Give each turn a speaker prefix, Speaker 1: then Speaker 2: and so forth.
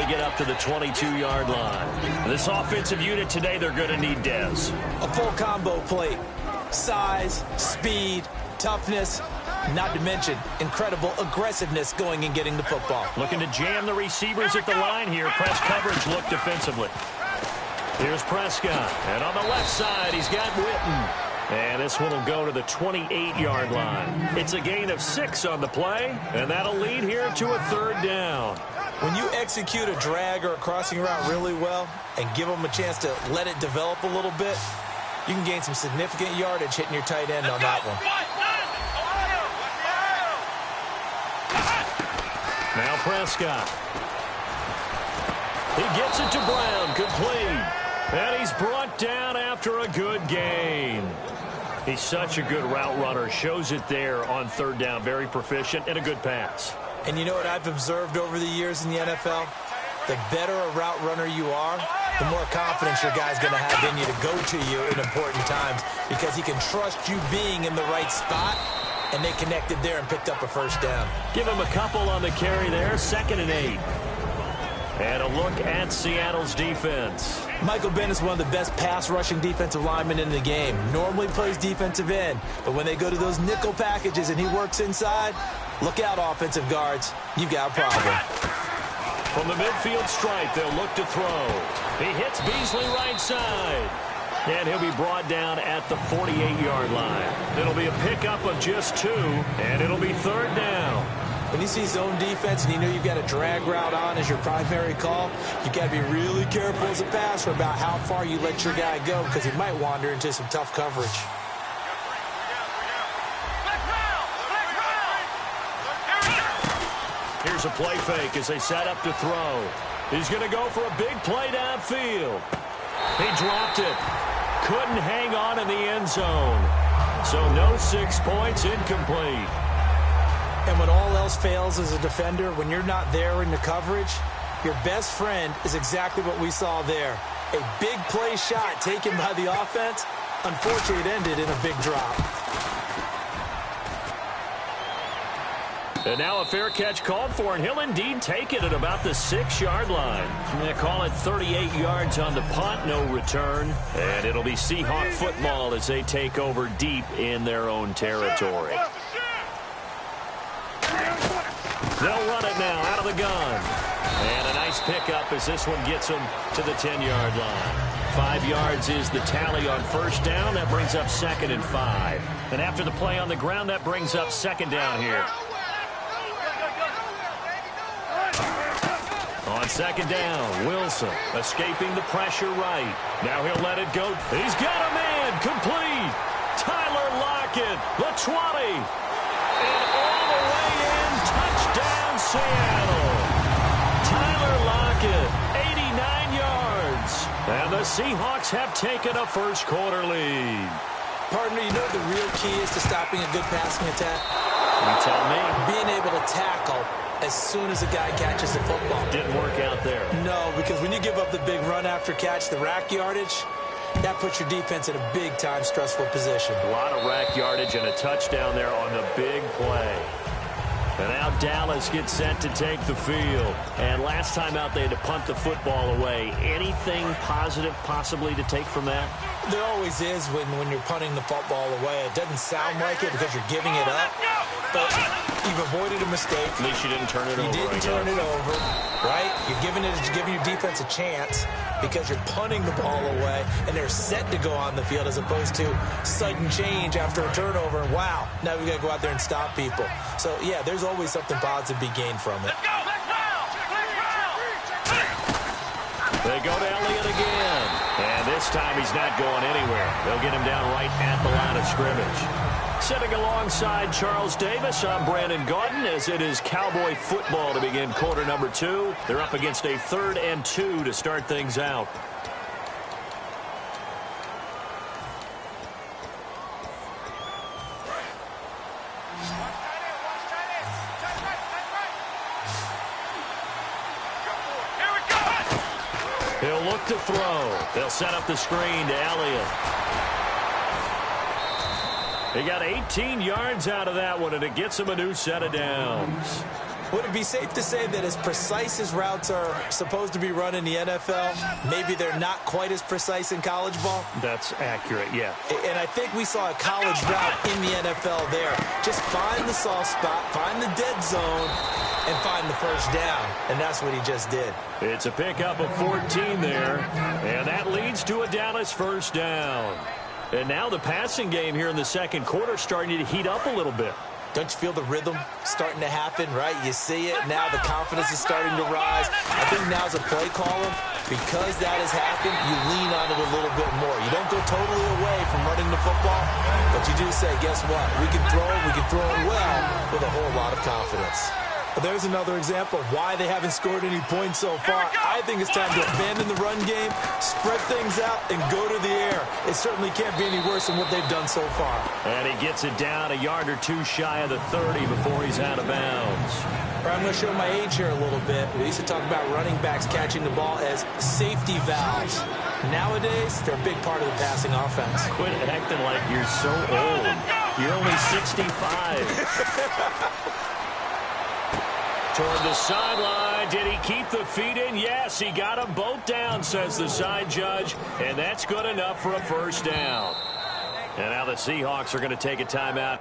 Speaker 1: get up to the 22-yard line. This offensive unit today, they're going to need Dez.
Speaker 2: A full combo plate. Size, speed, toughness, not to mention incredible aggressiveness going and getting the football.
Speaker 1: Looking to jam the receivers at the line here. Press coverage look defensively. Here's Prescott. And on the left side, he's got Witten. And this one will go to the 28-yard line. It's a gain of 6 on the play, and that'll lead here to a 3rd down.
Speaker 2: When you execute a drag or a crossing route really well and give them a chance to let it develop a little bit, you can gain some significant yardage hitting your tight end on that one.
Speaker 1: Now Prescott. He gets it to Brown, complete. And he's brought down after a good gain. He's such a good route runner. Shows it there on 3rd down. Very proficient and a good pass.
Speaker 2: And you know what I've observed over the years in the NFL? The better a route runner you are, the more confidence your guy's going to have in you to go to you in important times because he can trust you being in the right spot, and they connected there and picked up a 1st down.
Speaker 1: Give him a couple on the carry there. 2nd and 8. And a look at Seattle's defense.
Speaker 2: Michael Bennett is one of the best pass-rushing defensive linemen in the game. Normally plays defensive end, but when they go to those nickel packages and he works inside, look out, offensive guards. You've got a problem.
Speaker 1: From the midfield stripe, they'll look to throw. He hits Beasley right side. And he'll be brought down at the 48-yard line. It'll be a pickup of just 2, and it'll be 3rd down.
Speaker 2: When you see zone defense and you know you've got a drag route on as your primary call, you've got to be really careful as a passer about how far you let your guy go because he might wander into some tough coverage.
Speaker 1: Here's a play fake as they set up to throw. He's going to go for a big play downfield. He dropped it. Couldn't hang on in the end zone. So no 6 points, incomplete.
Speaker 2: And when all else fails as a defender, when you're not there in the coverage, your best friend is exactly what we saw there. A big play shot taken by the offense. Unfortunately, it ended in a big drop.
Speaker 1: And now a fair catch called for, and he'll indeed take it at about the 6-yard line. They call it 38 yards on the punt, no return. And it'll be Seahawk football as they take over deep in their own territory. They'll run it now out of the gun. And a nice pickup as this one gets them to the 10-yard line. 5 yards is the tally on 1st down. That brings up 2nd and 5. And after the play on the ground, that brings up 2nd down here. On 2nd down, Wilson escaping the pressure right. Now he'll let it go. He's got a man complete. Tyler Lockett, the 20. And all the way in, touchdown Seattle. Tyler Lockett, 89 yards. And the Seahawks have taken a 1st quarter lead.
Speaker 2: Partner, you know what the real key is to stopping a good passing attack?
Speaker 1: You tell me.
Speaker 2: Being able to tackle as soon as a guy catches the football.
Speaker 1: Didn't work out there.
Speaker 2: No, because when you give up the big run after catch, the rack yardage, that puts your defense in a big-time stressful position.
Speaker 1: A lot of rack yardage and a touchdown there on the big play. And now Dallas gets set to take the field. And last time out, they had to punt the football away. Anything positive possibly to take from that?
Speaker 2: There always is when you're punting the football away. It doesn't sound like it because you're giving it up. But you've avoided a mistake.
Speaker 1: At least you didn't turn it over.
Speaker 2: You didn't turn it over, right? You're giving your defense a chance because you're punting the ball away, and they're set to go on the field as opposed to sudden change after a turnover. And wow, now we've got to go out there and stop people. So, yeah, there's always something positive to be gained from it.
Speaker 1: They go to Elliott again. And this time he's not going anywhere. They'll get him down right at the line of scrimmage. Sitting alongside Charles Davis, I'm Brandon Gaudin as it is Cowboy football to begin quarter number 2. They're up against a 3rd and 2 to start things out. He'll look to throw. They'll set up the screen to Elliott. He got 18 yards out of that one, and it gets him a new set of downs.
Speaker 2: Would it be safe to say that as precise as routes are supposed to be run in the NFL, maybe they're not quite as precise in college ball?
Speaker 1: That's accurate, yeah.
Speaker 2: And I think we saw a college route in the NFL there. Just find the soft spot, find the dead zone, and find the first down. And that's what he just did.
Speaker 1: It's a pickup of 14 there, and that leads to a Dallas first down. And now the passing game here in the second quarter starting to heat up a little bit.
Speaker 2: Don't you feel the rhythm starting to happen, right? You see it. Now the confidence is starting to rise. I think now's a play caller. Because that has happened, you lean on it a little bit more. You don't go totally away from running the football, but you do say, guess what? We can throw it well with a whole lot of confidence. There's another example of why they haven't scored any points so far. I think it's time to abandon the run game, spread things out, and go to the air. It certainly can't be any worse than what they've done so far.
Speaker 1: And he gets it down a yard or two shy of the 30 before he's out of bounds.
Speaker 2: I'm going to show my age here a little bit. We used to talk about running backs catching the ball as safety valves. Nowadays, they're a big part of the passing offense.
Speaker 1: Quit acting like you're so old. You're only 65. Toward the sideline. Did he keep the feet in? Yes, he got them both down, says the side judge. And that's good enough for a first down. And now the Seahawks are going to take a timeout.